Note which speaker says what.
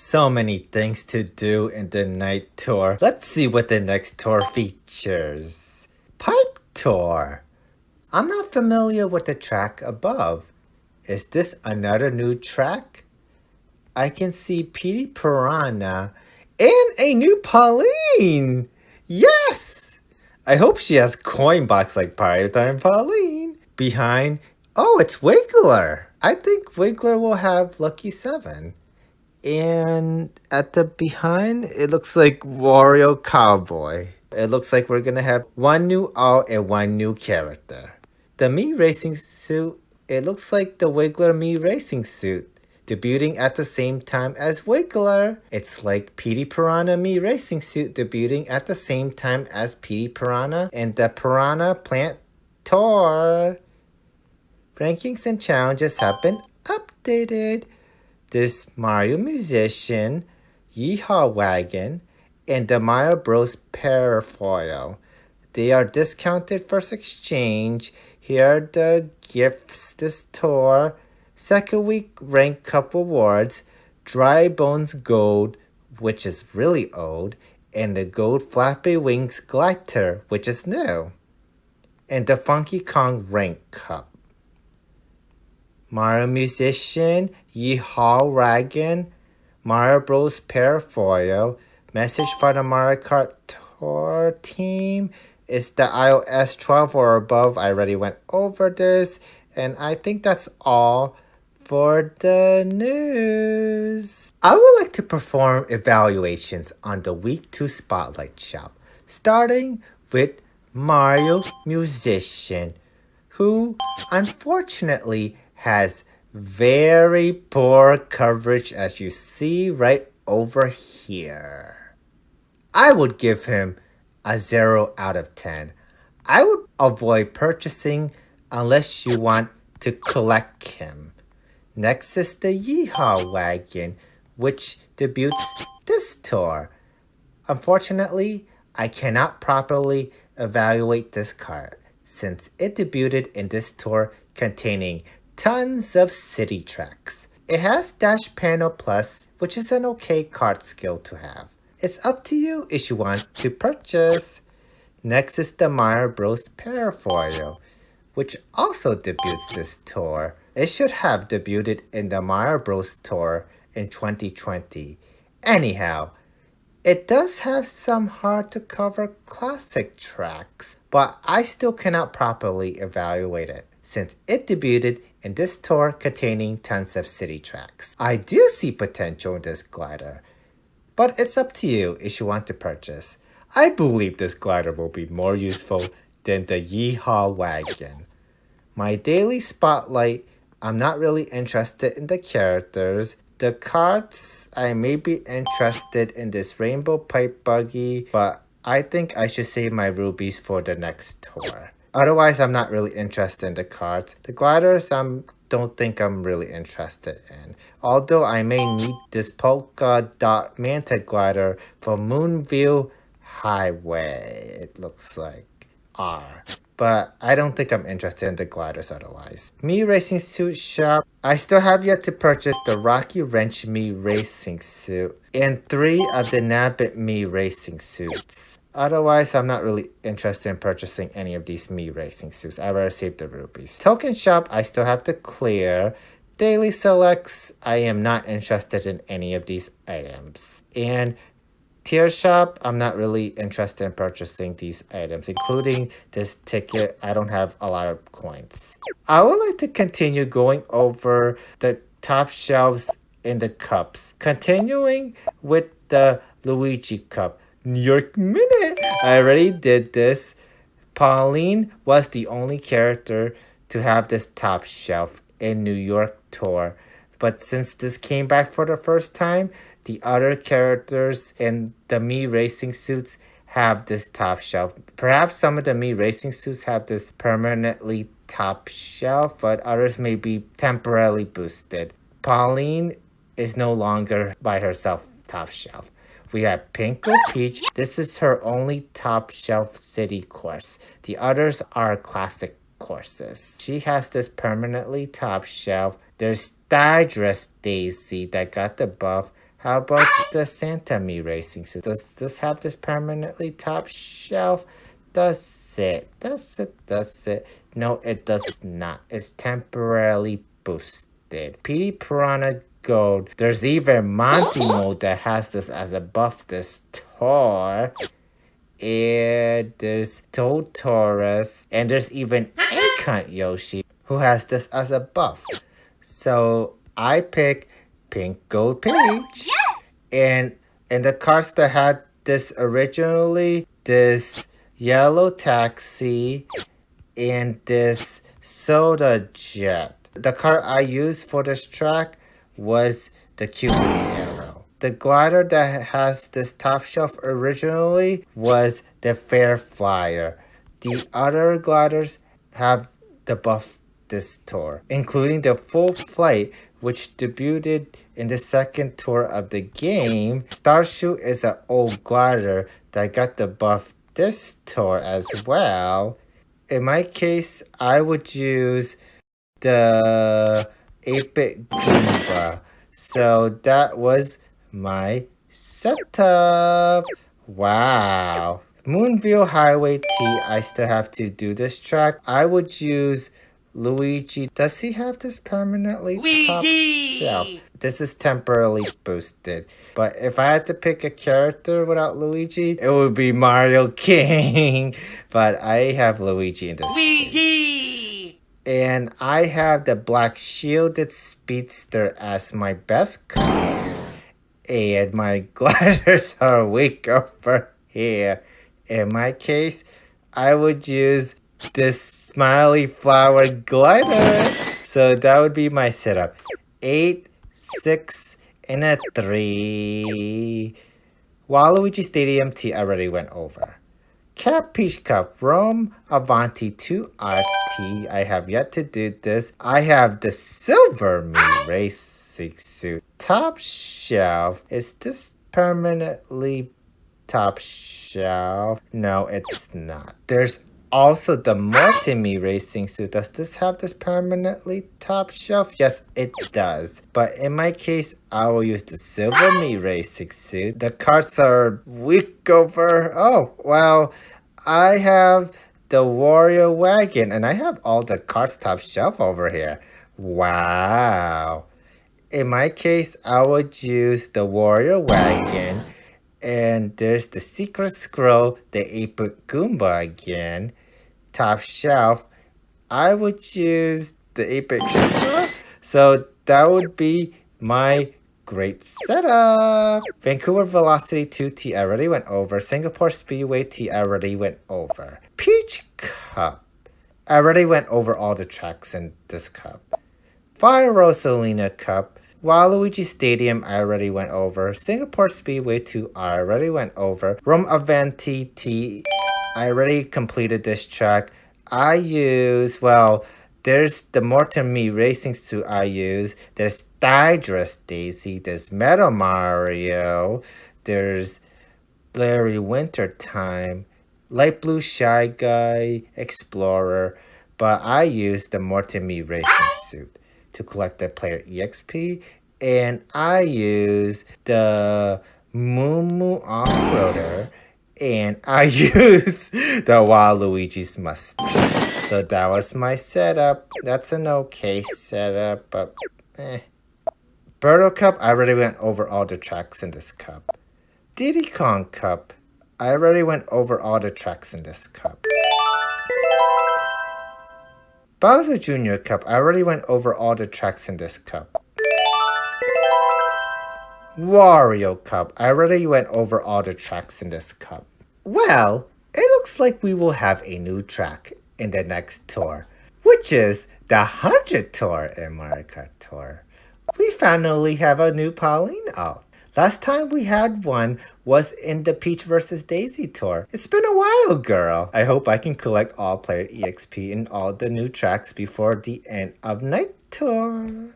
Speaker 1: So many things to do in the night tour. Let's see what the next tour features. Pipe tour. I'm not familiar with the track above. Is this another new track? I can see Petey Piranha and a new Pauline. Yes! I hope she has coin box like Pirate Time Pauline. Behind, oh, it's Wiggler. I think Wiggler will have Lucky 7. And at the behind, it looks like Wario Cowboy. It looks like we're gonna have one new art and one new character. The Mii Racing suit, it looks like the Wiggler Mii Racing suit, debuting at the same time as Wiggler. It's like Petey Piranha Mii Racing suit debuting at the same time as Petey Piranha and the Piranha Plant Tour. Rankings and challenges have been updated. There's Mario Musician, Yeehaw Wagon, and the Mario Bros. Parafoil. They are discounted first exchange. Here are the gifts this tour. Second week rank cup awards, Dry Bones Gold, which is really old, and the Gold Flappy Wings Glider, which is new, and the Funky Kong rank cup. Mario Musician, Yeehaw Wagon, Mario Bros. Parafoil. Message for the Mario Kart Tour team is the iOS 12 or above. I already went over this, and I think that's all for the news. I would like to perform evaluations on the Week 2 Spotlight Shop, starting with Mario Musician, who unfortunately has very poor coverage, as you see right over here. I would give him a 0 out of 10. I would avoid purchasing unless you want to collect him. Next is the Yeehaw Wagon, which debuts this tour. Unfortunately, I cannot properly evaluate this card since it debuted in this tour containing tons of city tracks. It has Dash Panel Plus, which is an okay card skill to have. It's up to you if you want to purchase. Next is the Mario Bros. Parafoil, which also debuts this tour. It should have debuted in the Mario Bros. Tour in 2020. Anyhow, it does have some hard to cover classic tracks, but I still cannot properly evaluate it since it debuted in this tour containing tons of city tracks. I do see potential in this glider, but it's up to you if you want to purchase. I believe this glider will be more useful than the Yeehaw Wagon. My daily spotlight, I'm not really interested in the characters. The cards, I may be interested in this Rainbow Pipe Buggy, but I think I should save my rubies for the next tour. Otherwise, I'm not really interested in the cards. The gliders, don't think I'm really interested in. Although I may need this polka dot manta glider for Moonview Highway, it looks like R. But I don't think I'm interested in the gliders otherwise. Mii Racing Suit Shop. I still have yet to purchase the Rocky Wrench Mii Racing Suit and 3 of the Nabbit Mii Racing Suits. Otherwise, I'm not really interested in purchasing any of these Mii Racing Suits. I've already saved the rupees. Token Shop, I still have to clear. Daily Selects, I am not interested in any of these items. And Tier Shop, I'm not really interested in purchasing these items, including this ticket. I don't have a lot of coins. I would like to continue going over the top shelves in the cups, continuing with the Luigi Cup. New York Minute! I already did this. Pauline was the only character to have this top shelf in New York tour. But since this came back for the first time, the other characters in the Mii Racing suits have this top shelf. Perhaps some of the Mii Racing suits have this permanently top shelf, but others may be temporarily boosted. Pauline is no longer by herself top shelf. We have Pinko Peach. This is her only top shelf city course. The others are classic courses. She has this permanently top shelf. There's Stardust Daisy that got the buff. How about the Santa Me racing suit? Does this have this permanently top shelf? Does it? Does it? No, it does not. It's temporarily boosted. PD Piranha Gold. There's even Monty mode that has this as a buff this tour. And there's Toad Taurus. And there's even Cunt Yoshi who has this as a buff. So I pick Pink Gold Peach.
Speaker 2: Yes!
Speaker 1: And the cards that had this originally, this Yellow Taxi and this Soda Jet. The card I used for this track was the Cupid's Arrow. The glider that has this top shelf originally was the Fair Flyer. The other gliders have the buff this tour, including the Full Flight, which debuted in the second tour of the game. Starshoot is an old glider that got the buff this tour as well. In my case, I would use the 8-bit Goomba. So that was my setup. Wow. Moonville Highway T, I still have to do this track. I would use Luigi. Does he have this permanently top shelf? This is temporarily boosted. But if I had to pick a character without Luigi, it would be Mario King. But I have Luigi in this case. And I have the Black Shielded Speedster as my best card. And my gliders are weak over here. In my case, I would use this Smiley Flower glider. So that would be my setup. 8, 6, and a 3. Waluigi Stadium T already went over. Cat Peach Cup Rome Avanti 2 RT. I have yet to do this. I have the Silver Me Racing Suit. Top shelf. Is this permanently top shelf? No, it's not. There's also the Mortimi Racing Suit. Does this have this permanently top shelf? Yes, it does. But in my case, I will use the Silver Me Racing Suit. The cards are weak over. Oh, well, I have the Warrior Wagon, and I have all the cards top shelf over here. Wow. In my case, I would use the Warrior Wagon. And there's the Secret Scroll, the 8-bit Goomba again. Top shelf. I would use the 8-bit Goomba. So that would be my great setup. Vancouver Velocity 2T already went over. Singapore Speedway T already went over. Peach Cup. I already went over all the tracks in this cup. Fire Rosalina Cup. Waluigi Stadium, I already went over. Singapore Speedway 2, I already went over. Rome Avanti T, I already completed this track. I use, well, there's the Morton Me Racing Suit I use. There's Stydrus Daisy. There's Metal Mario. There's Larry Wintertime. Light Blue Shy Guy. Explorer. But I use the Morton Me Racing Suit to collect the player EXP, and I use the Moo Off-Roader, and I use the Waluigi's Mustache. So that was my setup. That's an okay setup, but Birdo Cup, I already went over all the tracks in this cup. Diddy Kong Cup, I already went over all the tracks in this cup. Bowser Jr. Cup, I already went over all the tracks in this cup. Wario Cup, I already went over all the tracks in this cup. Well, it looks like we will have a new track in the next tour, which is the 100 Tour in Mario Kart Tour. We finally have a new Pauline alt. Last time we had one was in the Peach vs. Daisy tour. It's been a while, girl. I hope I can collect all player EXP in all the new tracks before the end of Night Tour.